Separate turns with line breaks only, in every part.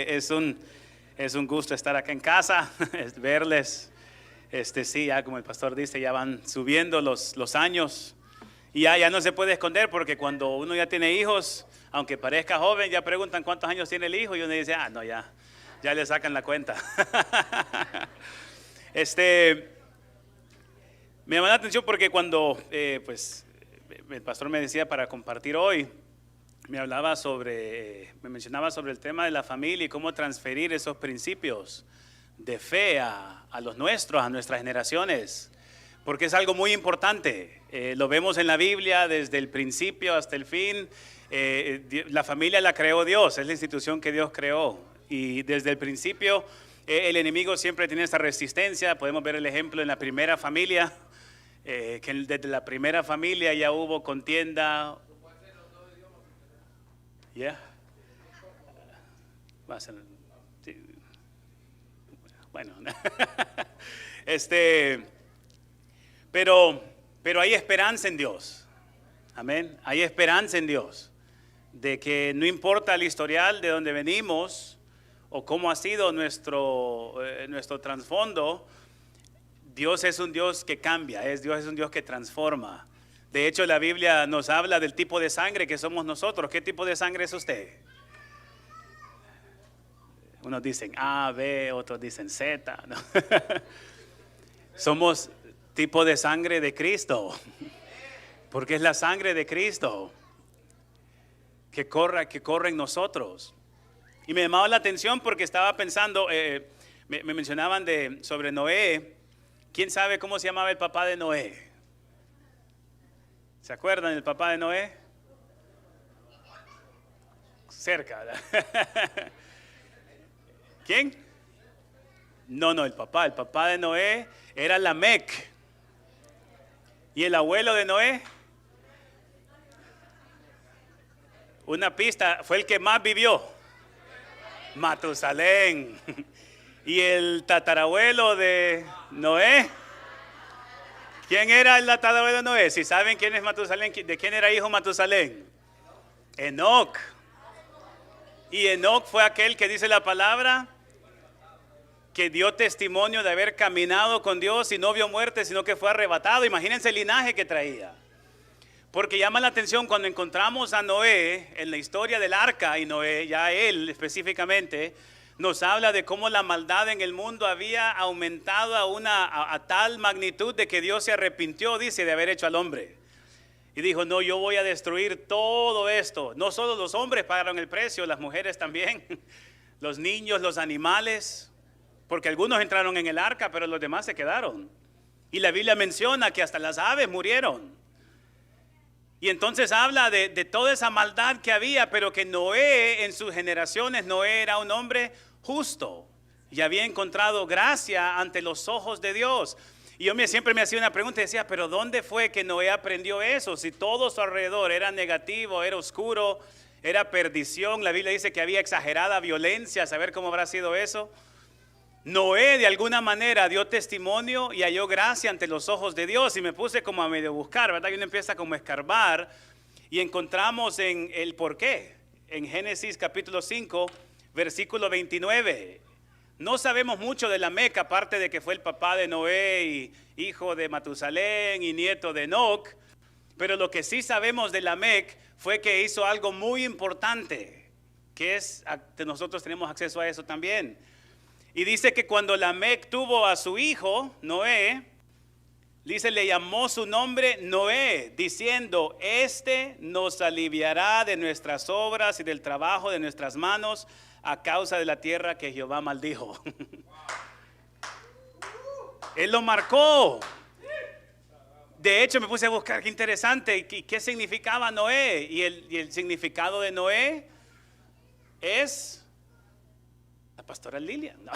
Es un gusto estar acá en casa, verles. Sí, ya como el pastor dice, ya van subiendo los años y ya no se puede esconder, porque cuando uno ya tiene hijos, aunque parezca joven, ya preguntan cuántos años tiene el hijo y uno dice, no, ya le sacan la cuenta. Me llama la atención porque cuando pues el pastor me decía para compartir hoy, me mencionaba sobre el tema de la familia y cómo transferir esos principios de fe a nuestras generaciones, porque es algo muy importante. Lo vemos en la Biblia desde el principio hasta el fin. La familia la creó Dios, es la institución que Dios creó, y desde el principio el enemigo siempre tiene esta resistencia. Podemos ver el ejemplo en la primera familia, que desde la primera familia ya hubo contienda. Yeah. Sí. Bueno, pero hay esperanza en Dios. Amén. Hay esperanza en Dios de que no importa el historial de donde venimos o cómo ha sido nuestro trasfondo, Dios es un Dios que cambia, Dios es un Dios que transforma. De hecho, la Biblia nos habla del tipo de sangre que somos nosotros. ¿Qué tipo de sangre es usted? Unos dicen A, B, otros dicen Z, ¿no? Somos tipo de sangre de Cristo, porque es la sangre de Cristo que corre en nosotros. Y me llamaba la atención porque estaba pensando, me mencionaban sobre Noé. ¿Quién sabe cómo se llamaba el papá de Noé? ¿Se acuerdan del papá de Noé? Cerca. ¿Quién? No, el papá de Noé era Lamec. ¿Y el abuelo de Noé? Una pista, fue el que más vivió. Matusalén. ¿Y el tatarabuelo de Noé? ¿Quién era el tatarabuelo de Noé? Si saben quién es Matusalén, ¿de quién era hijo Matusalén? Enoc. Y Enoc fue aquel que dice la palabra que dio testimonio de haber caminado con Dios y no vio muerte, sino que fue arrebatado. Imagínense el linaje que traía. Porque llama la atención cuando encontramos a Noé en la historia del arca, y Noé, ya él específicamente, nos habla de cómo la maldad en el mundo había aumentado a tal magnitud de que Dios se arrepintió, dice, de haber hecho al hombre. Y dijo, no, yo voy a destruir todo esto. No solo los hombres pagaron el precio, las mujeres también, los niños, los animales, porque algunos entraron en el arca, pero los demás se quedaron. Y la Biblia menciona que hasta las aves murieron. Y entonces habla de toda esa maldad que había, pero que Noé en sus generaciones, Noé era un hombre justo y había encontrado gracia ante los ojos de Dios. Y yo siempre me hacía una pregunta y decía, pero ¿dónde fue que Noé aprendió eso? Si todo su alrededor era negativo, era oscuro, era perdición. La Biblia dice que había exagerada violencia. ¿Saber cómo habrá sido eso? Noé de alguna manera dio testimonio y halló gracia ante los ojos de Dios. Y me puse como a medio buscar, ¿verdad? Y uno empieza como a escarbar y encontramos en el por qué. En Génesis capítulo 5, versículo 29. No sabemos mucho de Lamec, aparte de que fue el papá de Noé y hijo de Matusalén y nieto de Enoc. Pero lo que sí sabemos de Lamec fue que hizo algo muy importante, que nosotros tenemos acceso a eso también. Y dice que cuando Lamec tuvo a su hijo, Noé, le llamó su nombre Noé, diciendo, nos aliviará de nuestras obras y del trabajo de nuestras manos a causa de la tierra que Jehová maldijo. Él lo marcó. De hecho, me puse a buscar qué interesante, y qué significaba Noé. Y el significado de Noé es... La pastora Lilian. No.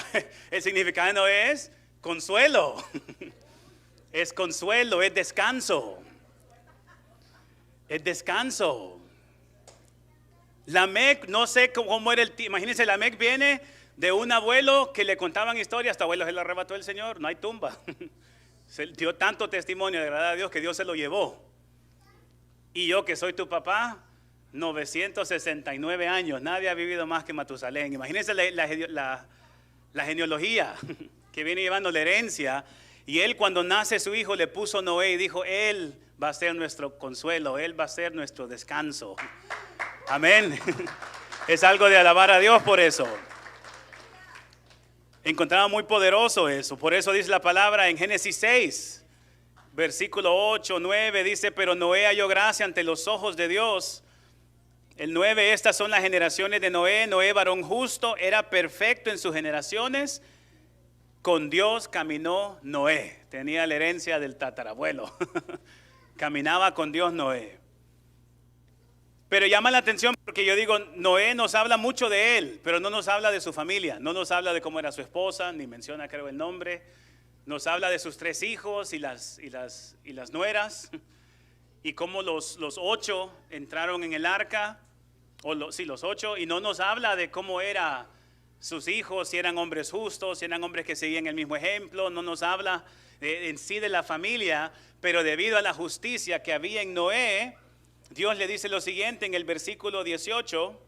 El significado de Noé es consuelo. Es consuelo, es descanso. Es descanso. Lamec, no sé cómo era imagínense, Lamec viene de un abuelo que le contaban historias. Hasta abuelo se le arrebató el Señor, no hay tumba. Se dio tanto testimonio de agradar a Dios que Dios se lo llevó. Y yo que soy tu papá, 969 años. Nadie ha vivido más que Matusalén. Imagínense la genealogía que viene llevando la herencia. Y él, cuando nace su hijo, le puso Noé y dijo: él va a ser nuestro consuelo, él va a ser nuestro descanso. Amén. Es algo de alabar a Dios por eso. Encontraba muy poderoso eso. Por eso dice la palabra en Génesis 6, versículo 8, 9, dice: pero Noé halló gracia ante los ojos de Dios. El 9, estas son las generaciones de Noé. Noé, varón justo, era perfecto en sus generaciones. Con Dios caminó Noé. Tenía la herencia del tatarabuelo. Caminaba con Dios Noé. Pero llama la atención porque yo digo, Noé nos habla mucho de él, pero no nos habla de su familia. No nos habla de cómo era su esposa, ni menciona, creo, el nombre. Nos habla de sus 3 hijos y las nueras. Y cómo los 8 entraron en el arca. Los 8. Y no nos habla de cómo eran sus hijos, si eran hombres justos, si eran hombres que seguían el mismo ejemplo. No nos habla en sí de la familia, pero debido a la justicia que había en Noé, Dios le dice lo siguiente en el versículo 18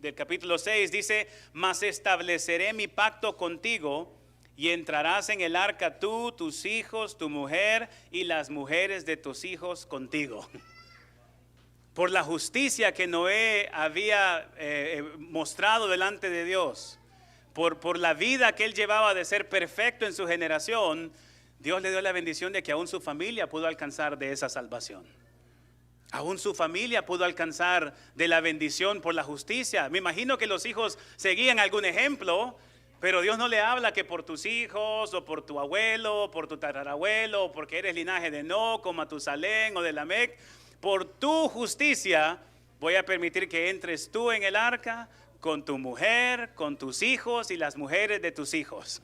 del capítulo 6, dice: mas estableceré mi pacto contigo y entrarás en el arca tú, tus hijos, tu mujer y las mujeres de tus hijos contigo. Por la justicia que Noé había mostrado delante de Dios, por la vida que él llevaba de ser perfecto en su generación, Dios le dio la bendición de que aún su familia pudo alcanzar de esa salvación. Aún su familia pudo alcanzar de la bendición por la justicia. Me imagino que los hijos seguían algún ejemplo, pero Dios no le habla que por tus hijos, o por tu abuelo, o por tu tatarabuelo, o porque eres linaje de Enoc, o Matusalén, o de Lamec. Por tu justicia voy a permitir que entres tú en el arca con tu mujer, con tus hijos y las mujeres de tus hijos.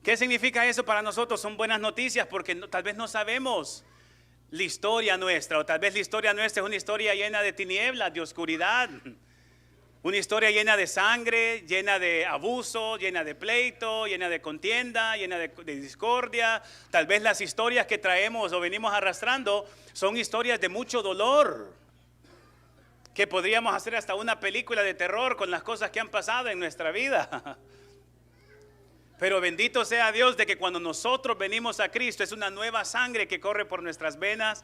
¿Qué significa eso para nosotros? Son buenas noticias porque tal vez no sabemos la historia nuestra, o tal vez la historia nuestra es una historia llena de tinieblas, de oscuridad. Una historia llena de sangre, llena de abuso, llena de pleito, llena de contienda, llena de discordia. Tal vez las historias que traemos o venimos arrastrando son historias de mucho dolor, que podríamos hacer hasta una película de terror con las cosas que han pasado en nuestra vida. Pero bendito sea Dios de que cuando nosotros venimos a Cristo es una nueva sangre que corre por nuestras venas.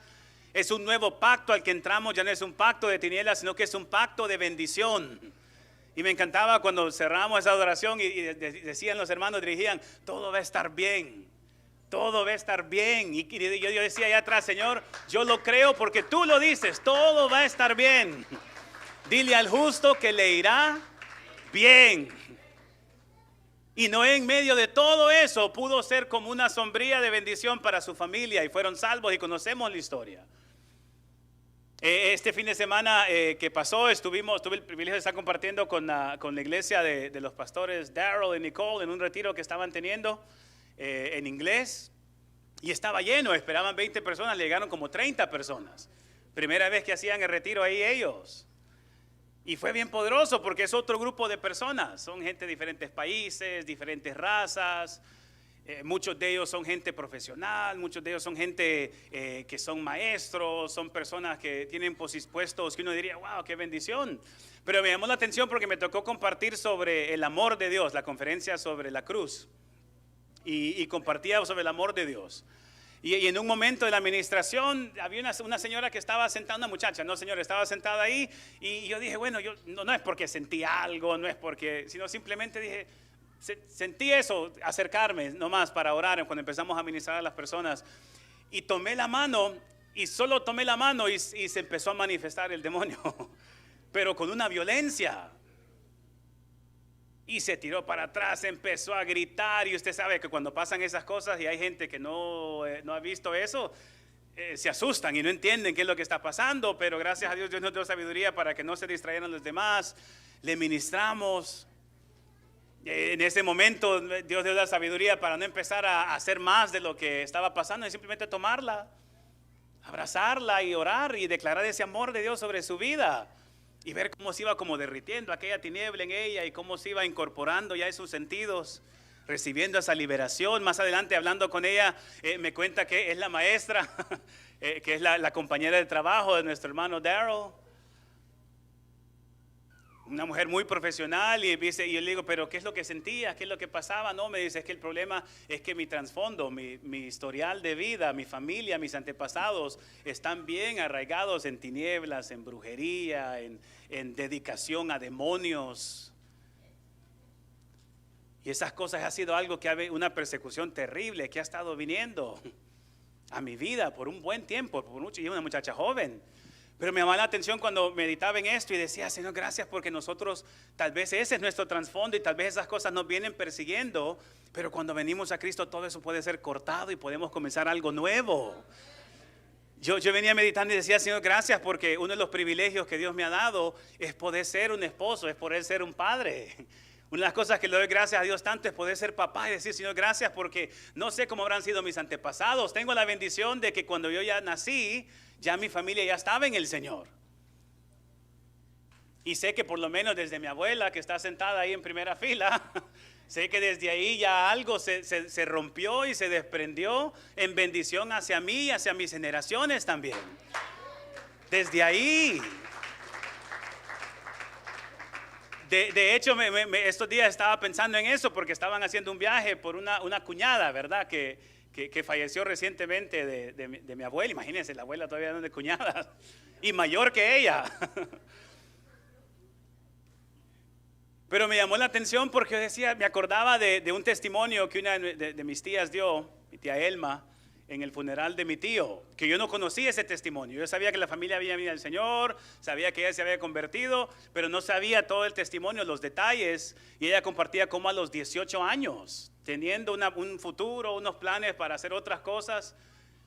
Es un nuevo pacto al que entramos, ya no es un pacto de tinieblas, sino que es un pacto de bendición. Y me encantaba cuando cerramos esa adoración y decían los hermanos, dirigían: todo va a estar bien, todo va a estar bien. Y yo decía allá atrás: Señor, yo lo creo porque tú lo dices, todo va a estar bien. Dile al justo que le irá bien. Y Noé, en medio de todo eso, pudo ser como una sombría de bendición para su familia, y fueron salvos, y conocemos la historia. Este fin de semana que pasó, tuve el privilegio de estar compartiendo con la iglesia de los pastores Daryl y Nicole en un retiro que estaban teniendo en inglés, y estaba lleno. Esperaban 20 personas, llegaron como 30 personas. Primera vez que hacían el retiro ahí ellos. Y fue bien poderoso porque es otro grupo de personas. Son gente de diferentes países, diferentes razas. Muchos de ellos son gente profesional, muchos de ellos son gente que son maestros, son personas que tienen puestos que uno diría: wow, qué bendición. Pero me llamó la atención porque me tocó compartir sobre el amor de Dios, la conferencia sobre la cruz. Y compartía sobre el amor de Dios. Y en un momento de la administración había una señora que estaba sentada, una muchacha, no señora, estaba sentada ahí, y yo dije: bueno, yo no es porque sentí algo, no es porque, sino simplemente dije, sentí eso, acercarme nomás para orar cuando empezamos a ministrar a las personas. Y tomé la mano, y solo tomé la mano y se empezó a manifestar el demonio, pero con una violencia. Y se tiró para atrás, empezó a gritar, y usted sabe que cuando pasan esas cosas y hay gente que no ha visto eso, se asustan y no entienden qué es lo que está pasando. Pero gracias a Dios, Dios nos dio sabiduría para que no se distrayeran los demás. Le ministramos. En ese momento Dios dio la sabiduría para no empezar a hacer más de lo que estaba pasando, y simplemente tomarla, abrazarla y orar y declarar ese amor de Dios sobre su vida. Y ver cómo se iba como derritiendo aquella tiniebla en ella, y cómo se iba incorporando ya en sus sentidos, recibiendo esa liberación. Más adelante, hablando con ella, me cuenta que es la maestra, que es la compañera de trabajo de nuestro hermano Daryl. Una mujer muy profesional y yo le digo, pero ¿qué es lo que sentías? ¿Qué es lo que pasaba? No, me dice, es que el problema es que mi trasfondo, mi historial de vida, mi familia, mis antepasados están bien arraigados en tinieblas, en brujería, en dedicación a demonios. Y esas cosas ha sido algo que ha una persecución terrible que ha estado viniendo a mi vida por un buen tiempo, y una muchacha joven. Pero me llamaba la atención cuando meditaba en esto y decía, Señor, gracias porque nosotros, tal vez ese es nuestro trasfondo y tal vez esas cosas nos vienen persiguiendo, pero cuando venimos a Cristo todo eso puede ser cortado y podemos comenzar algo nuevo. Yo venía meditando y decía, Señor, gracias porque uno de los privilegios que Dios me ha dado es poder ser un esposo, es poder ser un padre. Una de las cosas que le doy gracias a Dios tanto es poder ser papá y decir, Señor, gracias porque no sé cómo habrán sido mis antepasados. Tengo la bendición de que cuando yo ya nací, ya mi familia ya estaba en el Señor. Y sé que por lo menos desde mi abuela que está sentada ahí en primera fila, sé que desde ahí ya algo se rompió y se desprendió en bendición hacia mí y hacia mis generaciones también. Desde ahí. De hecho, estos días estaba pensando en eso porque estaban haciendo un viaje por una cuñada, ¿verdad? Que falleció recientemente de mi abuela. Imagínense, la abuela todavía no es de cuñada y mayor que ella. Pero me llamó la atención porque decía, me acordaba de un testimonio que una de mis tías dio, mi tía Elma, en el funeral de mi tío, que yo no conocía ese testimonio. Yo sabía que la familia había venido al Señor, sabía que ella se había convertido, pero no sabía todo el testimonio, los detalles. Y ella compartía cómo a los 18 años, teniendo un futuro, unos planes para hacer otras cosas,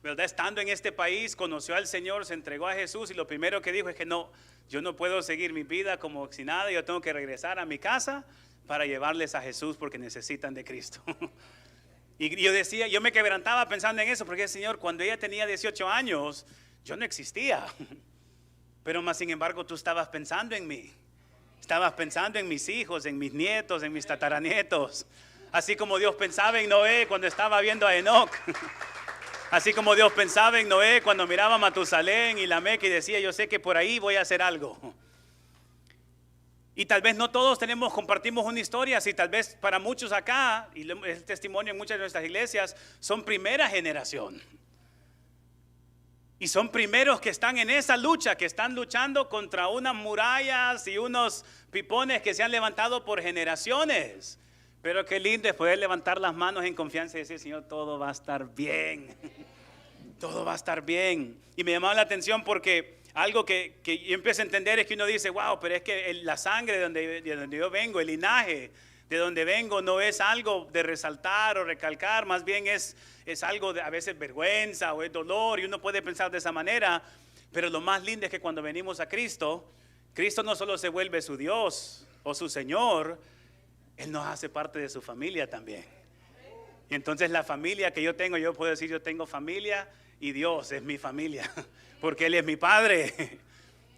¿verdad? Estando en este país, conoció al Señor, se entregó a Jesús y lo primero que dijo es que no, yo no puedo seguir mi vida como si nada, yo tengo que regresar a mi casa para llevarles a Jesús porque necesitan de Cristo. Y yo decía, yo me quebrantaba pensando en eso, porque Señor, cuando ella tenía 18 años, yo no existía. Pero más sin embargo, tú estabas pensando en mí. Estabas pensando en mis hijos, en mis nietos, en mis tataranietos. Así como Dios pensaba en Noé cuando estaba viendo a Enoc. Así como Dios pensaba en Noé cuando miraba a Matusalén y Lamec y decía, yo sé que por ahí voy a hacer algo. Y tal vez no todos compartimos una historia, si tal vez para muchos acá, y el testimonio en muchas de nuestras iglesias, son primera generación. Y son primeros que están en esa lucha, que están luchando contra unas murallas y unos pipones que se han levantado por generaciones. Pero qué lindo es poder levantar las manos en confianza y decir, Señor, todo va a estar bien. Todo va a estar bien. Y me llamaba la atención porque algo que yo empiezo a entender es que uno dice, wow, pero es que la sangre de donde yo vengo, el linaje de donde vengo no es algo de resaltar o recalcar, más bien es algo de a veces vergüenza o es dolor y uno puede pensar de esa manera, pero lo más lindo es que cuando venimos a Cristo, Cristo no solo se vuelve su Dios o su Señor, Él nos hace parte de su familia también. Y entonces la familia que yo tengo, yo puedo decir, yo tengo familia y Dios es mi familia, porque Él es mi Padre.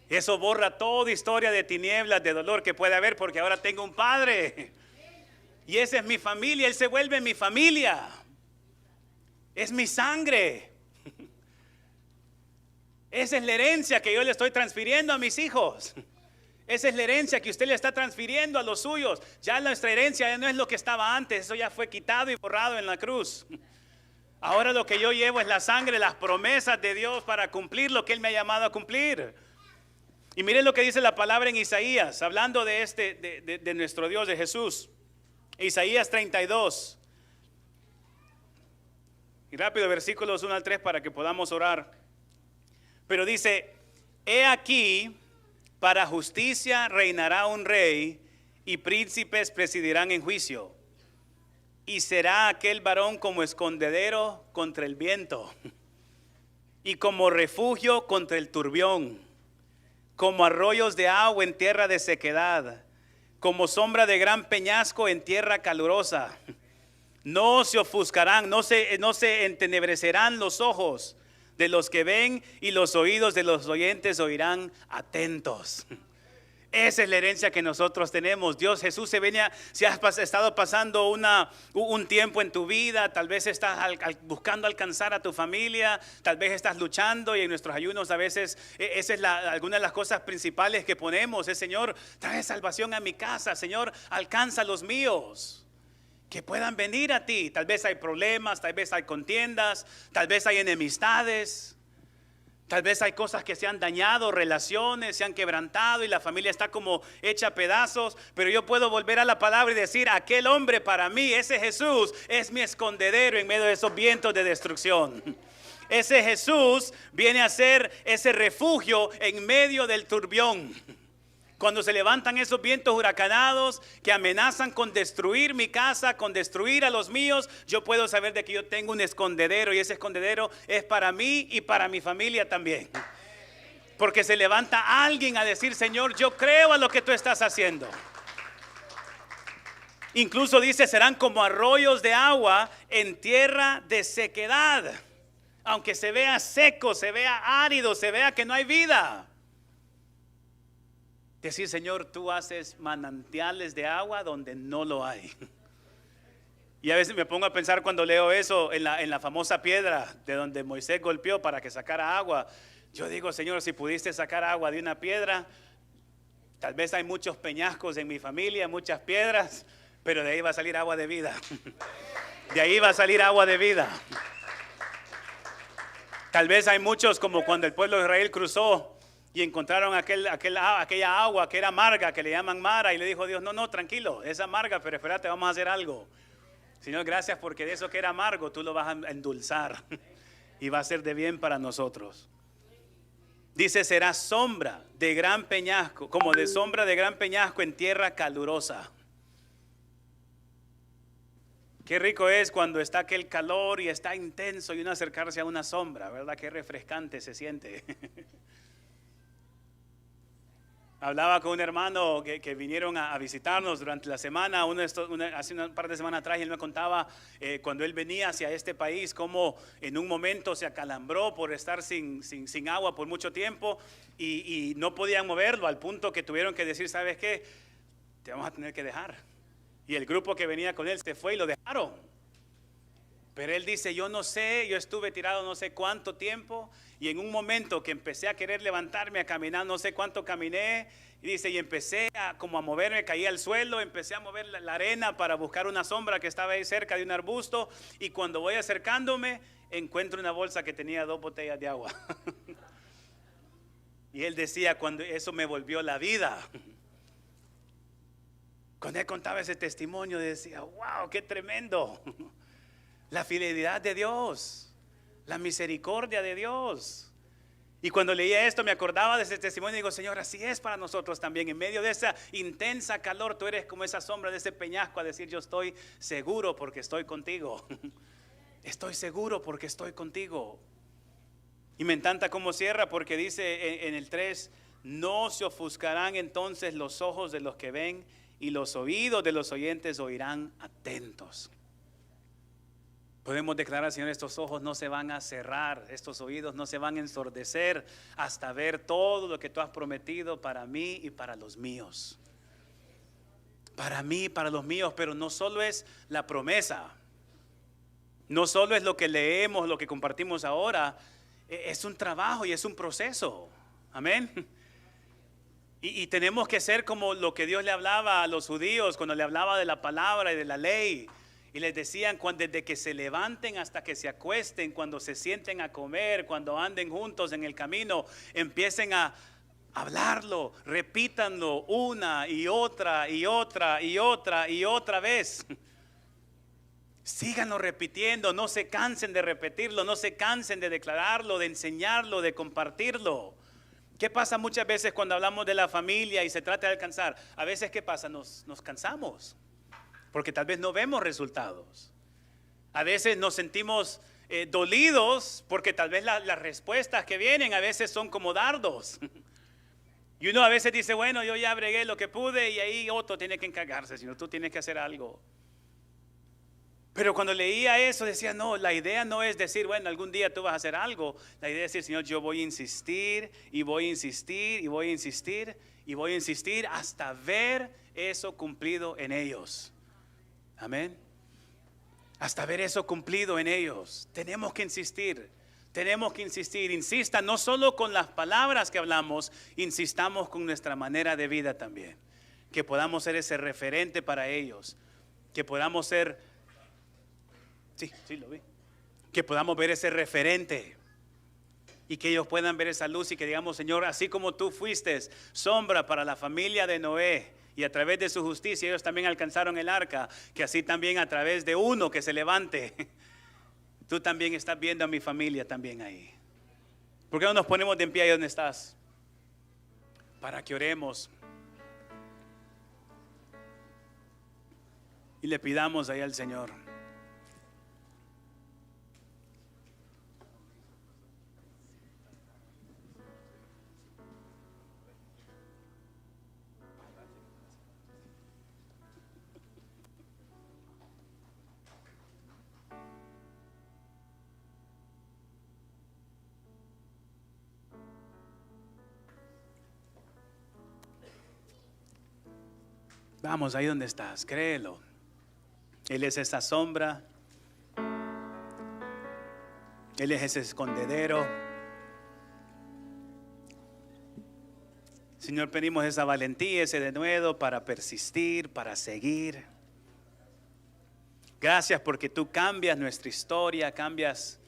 Eso borra toda historia de tinieblas, de dolor que puede haber, porque ahora tengo un Padre. Y esa es mi familia, Él se vuelve mi familia. Es mi sangre. Esa es la herencia que yo le estoy transfiriendo a mis hijos. Esa es la herencia que usted le está transfiriendo a los suyos. Ya nuestra herencia ya no es lo que estaba antes, eso ya fue quitado y borrado en la cruz. Ahora lo que yo llevo es la sangre, las promesas de Dios para cumplir lo que Él me ha llamado a cumplir. Y miren lo que dice la palabra en Isaías, hablando de nuestro Dios, de Jesús. Isaías 32. Y rápido, versículos 1 al 3 para que podamos orar. Pero dice, he aquí, para justicia reinará un rey y príncipes presidirán en juicio. Y será aquel varón como escondedero contra el viento y como refugio contra el turbión, como arroyos de agua en tierra de sequedad, como sombra de gran peñasco en tierra calurosa. No se ofuscarán, no se entenebrecerán los ojos de los que ven y los oídos de los oyentes oirán atentos. Esa es la herencia que nosotros tenemos. Dios Jesús si has estado pasando un tiempo en tu vida, tal vez estás buscando alcanzar a tu familia, tal vez estás luchando y en nuestros ayunos a veces esa es alguna de las cosas principales que ponemos, es Señor, trae salvación a mi casa, Señor, alcanza a los míos, que puedan venir a ti. Tal vez hay problemas, tal vez hay contiendas, tal vez hay enemistades. Tal vez hay cosas que se han dañado, relaciones se han quebrantado y la familia está como hecha a pedazos. Pero yo puedo volver a la palabra y decir, aquel hombre para mí, ese Jesús es mi escondedero en medio de esos vientos de destrucción. Ese Jesús viene a ser ese refugio en medio del turbión. Cuando se levantan esos vientos huracanados que amenazan con destruir mi casa, con destruir a los míos, yo puedo saber de que yo tengo un escondedero y ese escondedero es para mí y para mi familia también. Porque se levanta alguien a decir, Señor, yo creo a lo que tú estás haciendo. Incluso dice, serán como arroyos de agua en tierra de sequedad. Aunque se vea seco, se vea árido, se vea que no hay vida. Decir, Señor, tú haces manantiales de agua donde no lo hay. Y a veces me pongo a pensar cuando leo eso en la famosa piedra de donde Moisés golpeó para que sacara agua. Yo digo, Señor, si pudiste sacar agua de una piedra, tal vez hay muchos peñascos en mi familia, muchas piedras, pero de ahí va a salir agua de vida. De ahí va a salir agua de vida. Tal vez hay muchos como cuando el pueblo de Israel cruzó y encontraron aquella agua que era amarga, que le llaman Mara, y le dijo Dios, no, tranquilo, es amarga, pero espérate, vamos a hacer algo. Señor, gracias porque de eso que era amargo, tú lo vas a endulzar y va a ser de bien para nosotros. Dice, será sombra de gran peñasco, como de sombra de gran peñasco en tierra calurosa. Qué rico es cuando está aquel calor y está intenso y uno acercarse a una sombra, ¿verdad? Qué refrescante se siente. Hablaba con un hermano que vinieron a visitarnos durante la semana, hace un par de semanas atrás, y él me contaba cuando él venía hacia este país, cómo en un momento se acalambró por estar sin agua por mucho tiempo y no podían moverlo, al punto que tuvieron que decir, ¿sabes qué? Te vamos a tener que dejar. Y el grupo que venía con él se fue y lo dejaron. Pero él dice, yo no sé, yo estuve tirado no sé cuánto tiempo y en un momento que empecé a querer levantarme, a caminar, no sé cuánto caminé, y dice, y empecé a moverme, caí al suelo, empecé a mover la arena para buscar una sombra que estaba ahí cerca de un arbusto, y cuando voy acercándome, encuentro una bolsa que tenía 2 botellas de agua. Y él decía, cuando eso me volvió la vida. Cuando él contaba ese testimonio, decía, wow, qué tremendo. La fidelidad de Dios, la misericordia de Dios. Y cuando leía esto me acordaba de ese testimonio y digo, Señor, así es para nosotros también. En medio de esa intensa calor, tú eres como esa sombra de ese peñasco a decir, yo estoy seguro porque estoy contigo. Estoy seguro porque estoy contigo. Y me encanta cómo cierra porque dice en el 3, no se ofuscarán entonces los ojos de los que ven y los oídos de los oyentes oirán atentos. Podemos declarar, Señor, estos ojos no se van a cerrar, estos oídos no se van a ensordecer hasta ver todo lo que tú has prometido para mí y para los míos. Para mí y para los míos, pero no solo es la promesa, no solo es lo que leemos, lo que compartimos ahora, es un trabajo y es un proceso. Amén. Y tenemos que ser como lo que Dios le hablaba a los judíos cuando le hablaba de la palabra y de la ley. Y les decían, desde que se levanten hasta que se acuesten, cuando se sienten a comer, cuando anden juntos en el camino, empiecen a hablarlo, repítanlo una y otra y otra y otra y otra vez. Síganlo repitiendo, no se cansen de repetirlo, no se cansen de declararlo, de enseñarlo, de compartirlo. ¿Qué pasa muchas veces cuando hablamos de la familia y se trata de alcanzar? A veces, ¿qué pasa? Nos cansamos. Porque tal vez no vemos resultados. A veces nos sentimos dolidos porque tal vez las respuestas que vienen a veces son como dardos. Y uno a veces dice, bueno, yo ya bregué lo que pude y ahí otro tiene que encargarse, sino tú tienes que hacer algo. Pero cuando leía eso decía, no, la idea no es decir, bueno, algún día tú vas a hacer algo. La idea es decir, Señor, yo voy a insistir y voy a insistir y voy a insistir. y voy a insistir hasta ver eso cumplido en ellos. Amén. Hasta ver eso cumplido en ellos. Tenemos que insistir. Tenemos que insistir. Insista no solo con las palabras que hablamos, insistamos con nuestra manera de vida también. Que podamos ser ese referente para ellos. Que podamos ser, sí lo vi. Que podamos ver ese referente. Y que ellos puedan ver esa luz y que digamos, Señor, así como tú fuiste sombra para la familia de Noé, y a través de su justicia ellos también alcanzaron el arca, que así también a través de uno que se levante, tú también estás viendo a mi familia también ahí. ¿Por qué no nos ponemos de en pie ahí donde estás? Para que oremos y le pidamos ahí al Señor. Vamos, ahí donde estás, créelo. Él es esa sombra. Él es ese escondedero. Señor, pedimos esa valentía, ese denuedo para persistir, para seguir. Gracias porque tú cambias nuestra historia, cambias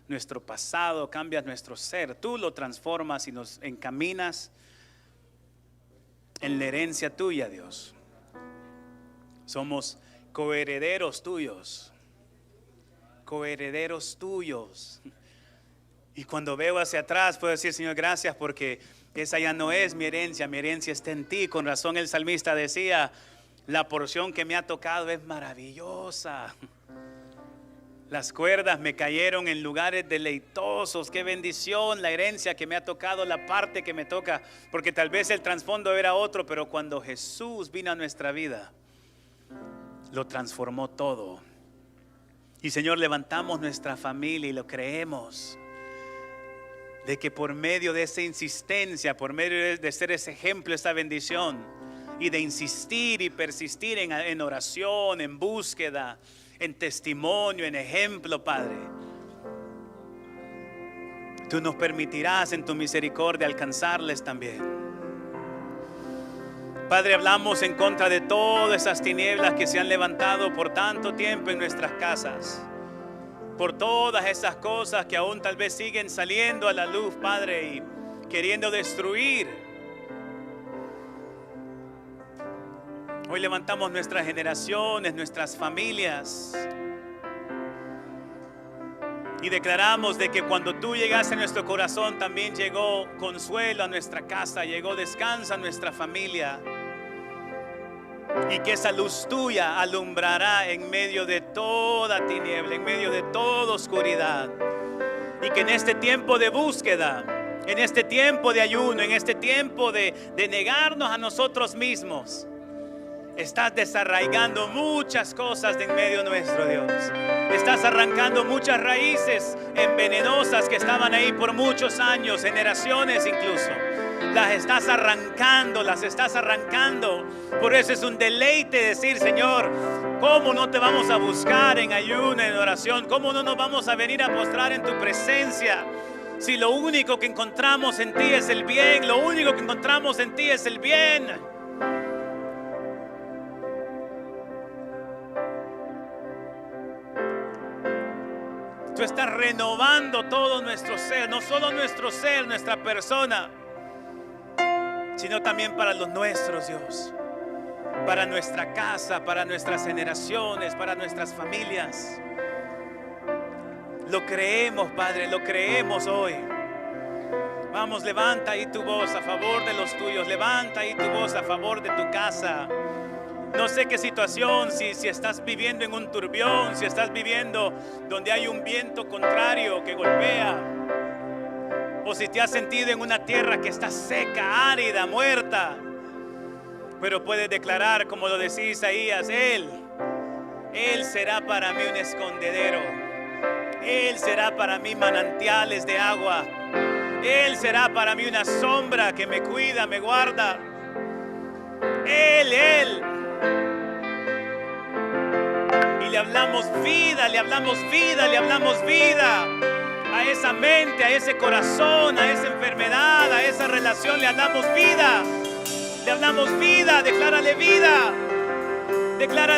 nuestro pasado, cambias nuestro ser. Tú lo transformas y nos encaminas en la herencia tuya, Dios. Somos coherederos tuyos. Coherederos tuyos. Y cuando veo hacia atrás puedo decir, Señor, gracias porque esa ya no es mi herencia está en ti. Con razón el salmista decía, la porción que me ha tocado es maravillosa. Las cuerdas me cayeron en lugares deleitosos. Qué bendición la herencia que me ha tocado, la parte que me toca. Porque tal vez el trasfondo era otro, pero cuando Jesús vino a nuestra vida, lo transformó todo. Y Señor, levantamos nuestra familia y lo creemos. De que por medio de esa insistencia, por medio de ser ese ejemplo, esa bendición, y de insistir y persistir en oración, en búsqueda, en testimonio, en ejemplo, Padre, tú nos permitirás en tu misericordia alcanzarles también. Padre, hablamos en contra de todas esas tinieblas que se han levantado por tanto tiempo en nuestras casas. Por todas esas cosas que aún tal vez siguen saliendo a la luz, Padre, y queriendo destruir. Hoy levantamos nuestras generaciones, nuestras familias. Y declaramos de que cuando tú llegaste a nuestro corazón también llegó consuelo a nuestra casa, llegó descanso a nuestra familia. Y que esa luz tuya alumbrará en medio de toda tiniebla, en medio de toda oscuridad. Y que en este tiempo de búsqueda, en este tiempo de ayuno, en este tiempo de negarnos a nosotros mismos, estás desarraigando muchas cosas de en medio nuestro, Dios. Estás arrancando muchas raíces envenenosas que estaban ahí por muchos años, generaciones incluso. Las estás arrancando, las estás arrancando. Por eso es un deleite decir, Señor, ¿cómo no te vamos a buscar en ayuno, en oración? ¿Cómo no nos vamos a venir a postrar en tu presencia? Si lo único que encontramos en ti es el bien, lo único que encontramos en ti es el bien. Tú estás renovando todo nuestro ser, no solo nuestro ser, nuestra persona, sino también para los nuestros, Dios, para nuestra casa, para nuestras generaciones, para nuestras familias. Lo creemos, Padre, lo creemos hoy. Vamos, levanta ahí tu voz a favor de los tuyos, levanta ahí tu voz a favor de tu casa. No sé qué situación, si estás viviendo en un turbión, si estás viviendo donde hay un viento contrario que golpea, o si te has sentido en una tierra que está seca, árida, muerta. Pero puedes declarar, como lo decía Isaías, Él será para mí un escondedero. Él será para mí manantiales de agua. Él será para mí una sombra que me cuida, me guarda. Él. Y le hablamos vida, le hablamos vida, le hablamos vida. A esa mente, a ese corazón, a esa enfermedad, a esa relación, le hablamos vida. Le hablamos vida, declárale vida. Declárale